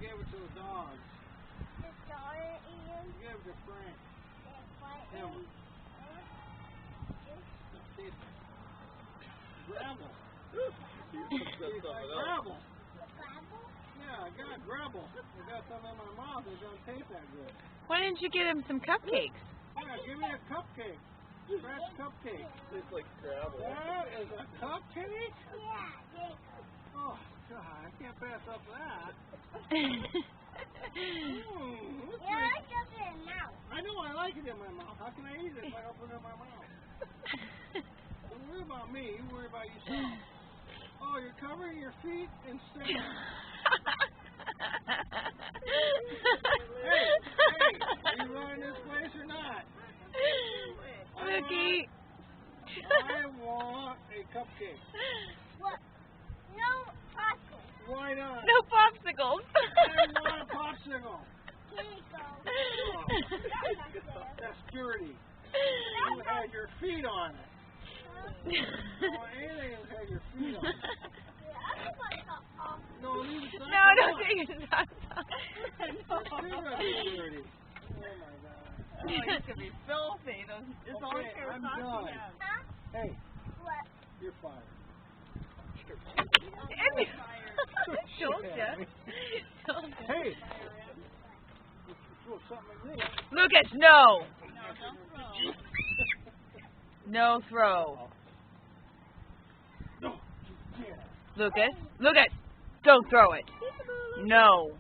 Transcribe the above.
gave it to the dogs. The dog eating. You gave it to Frank. Him. Gravel. That's Gravel. Gravel? Yeah, I got gravel. I got some in my mouth. It don't taste that good. Why didn't you get him some cupcakes? Yeah, give me a cupcake. Fresh cupcake. Tastes like gravel. That is a cupcake? Yeah. Oh, God, I can't pass up that. Yeah, I got it now. I know I like it in my mouth. How can I eat it if I open it in my mouth? Don't worry about me. You worry about yourself. Oh, you're covering your feet in sand. Hey, are you running this place or not? Cookie. I want a cupcake. What? No popcorn. Why not? No popsicles. I want a popsicle. Here you go. That's dirty. You had your feet on it. Oh, anything that had your feet on it. No, leave the socks No, on. don't take your socks off. Your feet are dirty. Oh my God. Oh, you could be filthy. It's all Okay, pair of I'm socks done. you have. Hey, What? you're fired. Told ya. Told ya. Hey. You throw something at me. Lucas, no. No, don't throw. No throw. No, you can't. Lucas, don't throw it. No.